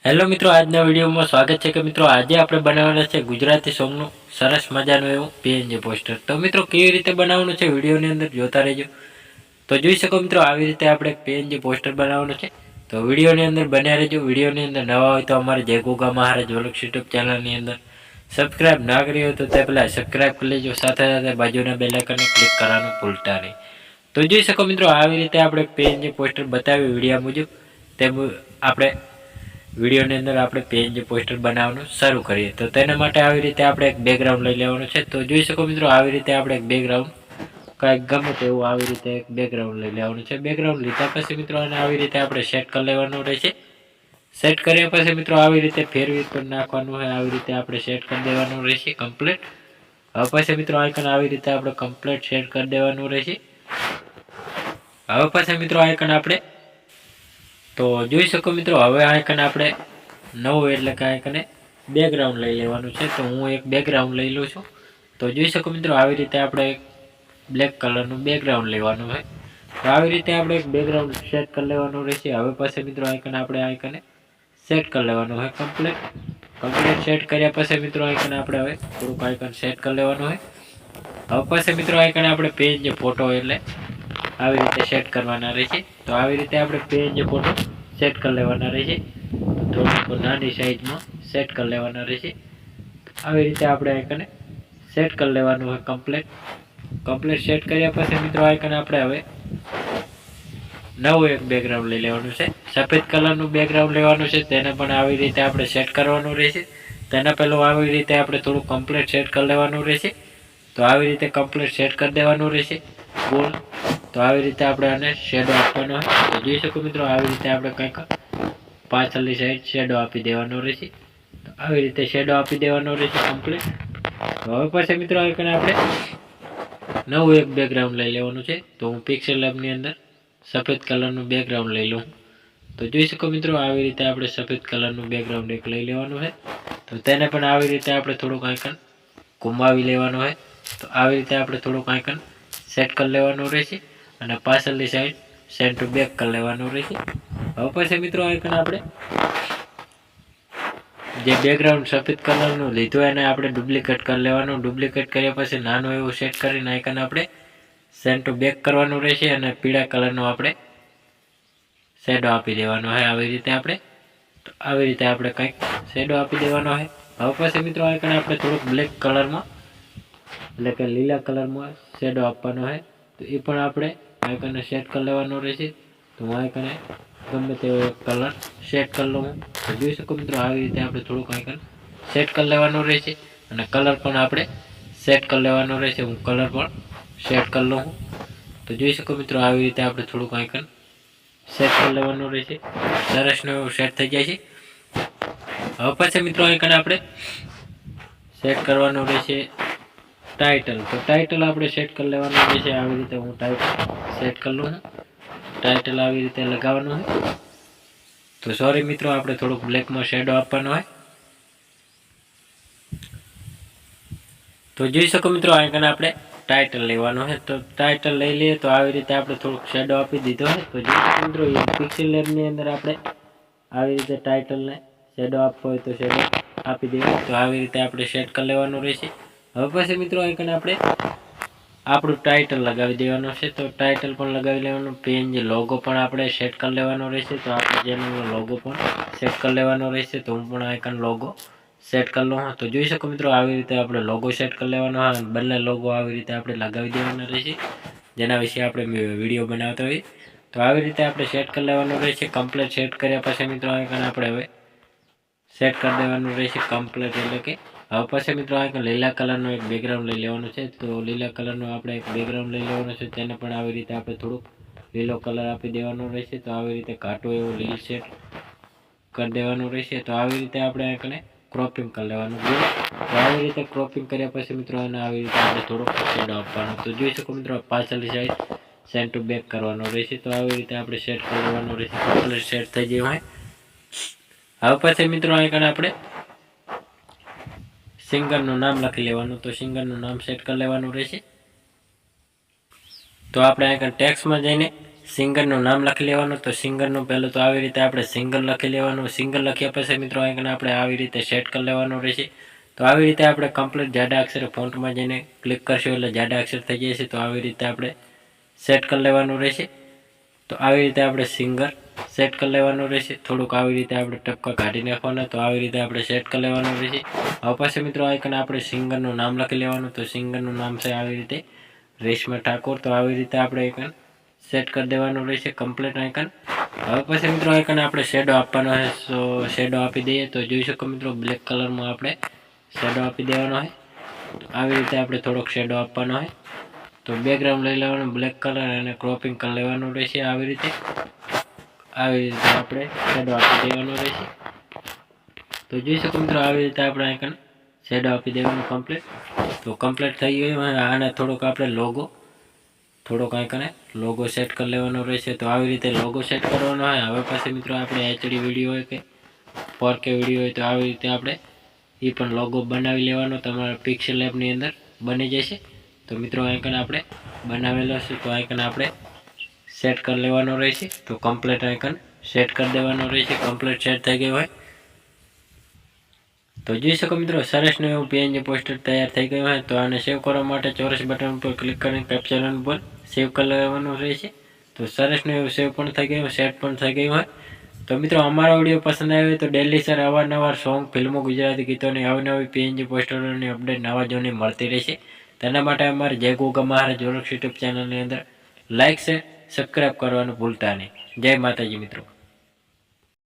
Hello મિત્રો, આજના વિડીયોમાં સ્વાગત છે કે મિત્રો આજે આપણે બનાવવાના છે ગુજરાતી સોંગનું સરસ મજાનું એવું પીએનજી પોસ્ટર। તો મિત્રો કેવી રીતે બનાવવાનું છે વિડીયોની અંદર જોતા રહેજો। તો જોઈ શકો મિત્રો આવી રીતે આપણે પીએનજી પોસ્ટર બનાવવાનું છે। તો વિડીયોની અંદર બન્યા રહેજો। વિડીયોની અંદર નવા હોય તો અમારે જય ગોગા મહારાજ વ્લોગ્સ યુટ્યુબ ચેનલની અંદર સબસ્ક્રાઇબ ના કરી હોય તો તે પહેલાં સબસ્ક્રાઇબ કરી લેજો, સાથે સાથે બાજુના બેલ આઇકનને ક્લિક કરવાનું ભૂલતા નહીં। તો જોઈ શકો મિત્રો આવી રીતે આપણે પીએનજી પોસ્ટર બતાવ્યું વિડીયો મુજબ તેમ આપણે વિડીયોની અંદર આપણે પીએનજી પોસ્ટર બનાવવાનું શરૂ કરીએ। તો તેના માટે આવી રીતે આપણે એક બેકગ્રાઉન્ડ લઈ લેવાનું છે। તો જોઈ શકો મિત્રો આવી રીતે આપણે એક બેકગ્રાઉન્ડ કાંઈક ગમે તેવું આવી રીતે એક બેકગ્રાઉન્ડ લઈ લેવાનું છે। બેકગ્રાઉન્ડ લીધા પછી મિત્રો આને આવી રીતે આપણે સેટ કરી લેવાનું રહેશે। સેટ કર્યા પછી મિત્રો આવી રીતે ફેરવી પણ નાખવાનું હોય, આવી રીતે આપણે સેટ કરી દેવાનું રહેશે કમ્પ્લીટ। હવે પછી મિત્રો આઇકન આવી રીતે આપણે કમ્પ્લીટ સેટ કરી દેવાનું રહેશે। હવે પછી મિત્રો આઇકન આપણે તો જોઈ શકો મિત્રો હવે આઇકન આપણે નવું એટલે કે આઇકને બેકગ્રાઉન્ડ લઈ લેવાનું છે। તો હું એક બેકગ્રાઉન્ડ લઈ લઉં છું। તો જોઈ શકો મિત્રો આવી રીતે આપણે એક બ્લેક કલરનું બેકગ્રાઉન્ડ લેવાનું હોય। તો આવી રીતે આપણે એક બેકગ્રાઉન્ડ સેટ કરી લેવાનું રહેશે। હવે પછી મિત્રો આઇકન આપણે આઇકને સેટ કરી લેવાનું હોય કમ્પ્લીટ સેટ કર્યા પછી મિત્રો આઇકન આપણે હવે થોડુંક આઇકન સેટ કરી લેવાનું હોય। હવે પછી મિત્રો આઇકન આપણે પેજ જે ફોટો એટલે આવી રીતે સેટ કરવાના રહેશે। તો આવી રીતે આપણે પેજ જે ફોટો સેટ કરી લેવાના રહેશે। થોડુંક નાની સાઈઝમાં સેટ કરી લેવાના રહેશે। આવી રીતે આપણે આઇકને સેટ કરી લેવાનું હોય કમ્પ્લીટ સેટ કર્યા પછી મિત્રો આઇકન આપણે હવે નવું એક બેકગ્રાઉન્ડ લઈ લેવાનું છે। સફેદ કલરનું બેકગ્રાઉન્ડ લેવાનું છે, તેને પણ આવી રીતે આપણે સેટ કરવાનું રહેશે। તેના પહેલું આવી રીતે આપણે થોડું કમ્પ્લીટ સેટ કરી લેવાનું રહેશે। તો આવી રીતે કમ્પ્લીટ સેટ કરી દેવાનું રહેશે ગોળ। તો આવી રીતે આપણે આને શેડો આપવાનો હોય। તો જોઈ શકો મિત્રો આવી રીતે આપણે કંઈક પાછળની સાઈડ શેડો આપી દેવાનો રહેશે। તો આવી રીતે શેડો આપી દેવાનો રહેશે કમ્પ્લીટ। હવે પછી મિત્રો આઇકન આપણે નવું એક બેકગ્રાઉન્ડ લઈ લેવાનું છે। તો હું પિક્સેલ લેબની અંદર સફેદ કલરનું બેકગ્રાઉન્ડ લઈ લઉં। તો જોઈ શકો મિત્રો આવી રીતે આપણે સફેદ કલરનું બેકગ્રાઉન્ડ એક લઈ લેવાનું છે। તો તેને પણ આવી રીતે આપણે થોડુંક આઇકન ઘુમાવી લેવાનું હોય। તો આવી રીતે આપણે થોડુંક આઇકન સેટ કરી લેવાનું રહેશે અને પાછળની સાઈડ સેન્ટ ટુ બેક કરી લેવાનું રહેશે। હવે પછી મિત્રો આઇકન આપણે જે બેકગ્રાઉન્ડ સફેદ કલરનું લીધું એને આપણે ડુપ્લિકેટ કરી લેવાનું। ડુપ્લિકેટ કર્યા પછી નાનું એવું સેટ કરીને આઇકન આપણે સેન્ટ ટુ બેક કરવાનું રહેશે અને પીળા કલરનું આપણે શેડો આપી દેવાનો હોય આવી રીતે આપણે। તો આવી રીતે આપણે કંઈક શેડો આપી દેવાનો હોય। હવે પછી મિત્રો આઇકન આપણે થોડુંક બ્લેક કલરમાં એટલે કે લીલા કલરમાં શેડો આપવાનો હોય। તો એ પણ આપણે આઇકનને સેટ કરી લેવાનો રહેશે। તો હું આઇકને ગમે તેવો એક કલર સેટ કરી લઉં। તો જોઈ શકો મિત્રો આવી રીતે આપણે થોડુંક આઇકન સેટ કરી લેવાનું રહેશે અને કલર પણ આપણે સેટ કરી લેવાનો રહેશે। હું કલર પણ સેટ કરી લઉં। તો જોઈ શકો મિત્રો આવી રીતે આપણે થોડુંક આઇકન સેટ કરી લેવાનું રહેશે। સરસનું એવું સેટ થઈ જાય છે। હવે પછી મિત્રો આઇકન આપણે સેટ કરવાનું રહેશે ટાઇટલ। તો ટાઇટલ આપણે સેટ કરી લેવાનું રહેશે। આવી રીતે હું ટાઇટલ સેટ કરી લઉં। ટાઇટલ આવી રીતે લગાવવાનું હોય। તો સોરી મિત્રો આપણે થોડુંક બ્લેકમાં શેડો આપવાનો હોય। તો જોઈ શકો મિત્રો આઇકન આપણે ટાઇટલ લેવાનું હોય। તો ટાઇટલ લઈ લઈએ તો આવી રીતે આપણે થોડુંક શેડો આપી દીધો હોય। તો જોઈ શકો મિત્રો પિક્સેલ લેબની અંદર આપણે આવી રીતે ટાઇટલને શેડો આપવો હોય તો શેડો આપી દઈએ। તો આવી રીતે આપણે સેટ કરી લેવાનું રહેશે। હવે પછી મિત્રો આઇકન આપણે આપણું ટાઇટલ લગાવી દેવાનું છે। તો ટાઇટલ પણ લગાવી લેવાનું, પીએનજી લોગો પણ આપણે સેટ કરી લેવાનો રહેશે। તો આપણે ચેનલનો લોગો પણ સેટ કરી લેવાનો રહેશે। તો હું પણ આઇકન લોગો સેટ કરી લઉં। તો જોઈ શકો મિત્રો આવી રીતે આપણે લોગો સેટ કરી લેવાનો હોય અને બંને લોગો આવી રીતે આપણે લગાવી દેવાના રહેશે, જેના વિશે આપણે વિડીયો બનાવતા હોઈએ। તો આવી રીતે આપણે સેટ કરી લેવાનું રહેશે। કમ્પ્લીટ સેટ કર્યા પછી મિત્રો આઇકન આપણે હવે સેટ કરી દેવાનું રહેશે કમ્પ્લીટ એટલે કે હવે પછી મિત્રો આઇકન લીલા કલરનું એક બેકગ્રાઉન્ડ લઈ લેવાનું છે। તો લીલા કલરનું આપણે એક બેકગ્રાઉન્ડ લઈ લેવાનું છે, તેને પણ આવી રીતે આપણે થોડુંક લીલો કલર આપી દેવાનો રહેશે। તો આવી રીતે ઘાટું એવું લીલ સેટ કરી દેવાનું રહેશે। તો આવી રીતે આપણે આઇકને ક્રોપિંગ કરી લેવાનું છે। તો આવી રીતે ક્રોપિંગ કર્યા પછી મિત્રો એને આવી રીતે આપણે થોડોક શેડો આપવાનો। તો જોઈ શકો મિત્રો પાછળની સાઈડ સેન્ટ ટુ બેક કરવાનો રહેશે। તો આવી રીતે આપણે સેટ કરી લેવાનું રહેશે। કમ્પ્લીટ સેટ થઈ ગયું હોય। હવે પછી મિત્રો આઇકન આપણે સિંગરનું નામ લખી લેવાનું। તો સિંગરનું નામ સેટ કરી લેવાનું રહેશે। તો આપણે આઇકન ટેક્સ્ટમાં જઈને સિંગરનું નામ લખી લેવાનું. તો સિંગરનું પહેલું તો આવી રીતે આપણે સિંગર લખી લેવાનું. સિંગર લખ્યા પછી મિત્રો અહીં આપણે આવી રીતે સેટ કરી લેવાનું રહેશે. તો આવી રીતે આપણે કમ્પ્લીટ જાડા અક્ષરે ફોન્ટમાં જઈને ક્લિક કરશું એટલે જાડા અક્ષર થઈ જશે. તો આવી રીતે આપણે સેટ કરી લેવાનું રહેશે. તો આવી રીતે આપણે સિંગર સેટ કરી લેવાનું રહેશે. થોડુંક આવી રીતે આપણે ટપકા કાઢી નાખવાના. તો આવી રીતે આપણે સેટ કરી લેવાનું રહેશે. હવે પછી મિત્રો આઈકન આપણે સિંગરનું નામ લખી લેવાનું. તો સિંગરનું નામ છે આવી રીતે રેશમા ઠાકોર. તો આવી રીતે આપણે આઈકન સેટ કરી દેવાનું રહેશે કમ્પ્લીટ આઈકન. હવે પછી મિત્રો આઈકન આપણે શેડો આપવાનો છે. તો શેડો આપી દઈએ. તો જોઈ શકો મિત્રો બ્લેક કલરમાં આપણે શેડો આપી દેવાનો છે. તો આવી રીતે આપણે થોડોક શેડો આપવાનો છે. તો બેકગ્રાઉન્ડ લઈ લેવાનું બ્લેક કલર અને ક્રોપિંગ કરી લેવાનું રહેશે. આવી રીતે આપણે શેડો આપી દેવાનો રહેશે. તો જોઈ શકો મિત્રો આવી રીતે આપણે આઈકન શેડો આપી દેવાનું કમ્પ્લીટ. તો કમ્પ્લીટ થઈ ગયું. આને થોડોક આપણે થોડોક આઈકને લોગો સેટ કરી લેવાનો રહેશે. તો આવી રીતે લોગો સેટ કરવાનો હોય. હવે પછી મિત્રો આપણે એચડી વિડીયો હોય કે 4K વિડીયો હોય તો આવી રીતે આપણે એ પણ લોગો બનાવી લેવાનો. તમારા પિક્સેલ એપની અંદર બની જશે. તો મિત્રો આઈકન આપણે બનાવેલો છે. તો આઈકન આપણે સેટ કરી લેવાનો રહેશે. તો કમ્પ્લીટ આઈકન સેટ કરી દેવાનો રહેશે. કમ્પ્લીટ સેટ થઈ ગયું હોય. તો જોઈ શકો મિત્રો સરસનું એવું પીએનજી પોસ્ટર તૈયાર થઈ ગયું હોય. તો આને સેવ કરવા માટે ચોરસ બટન પર ક્લિક કરીને કેપ્ચર પર સેવ કરી લેવાનું રહેશે. તો સરસનું એવું સેવ પણ થઈ ગયું, સેટ પણ થઈ ગયું હોય. તો મિત્રો અમારો વિડીયો પસંદ આવ્યો તો ડેલી સર અવારનવાર સોંગ, ફિલ્મો, ગુજરાતી ગીતોની અવનવી પીએનજી પોસ્ટરોની અપડેટ નવા જોની મળતી રહેશે. તેના માટે અમારે જય ગોગા મહારાજ જોરક્ષ યુટ્યુબ ચેનલની અંદર લાઇક છે, સબસ્ક્રાઈબ કરવાનું ભૂલતા નહીં. જય માતાજી મિત્રો.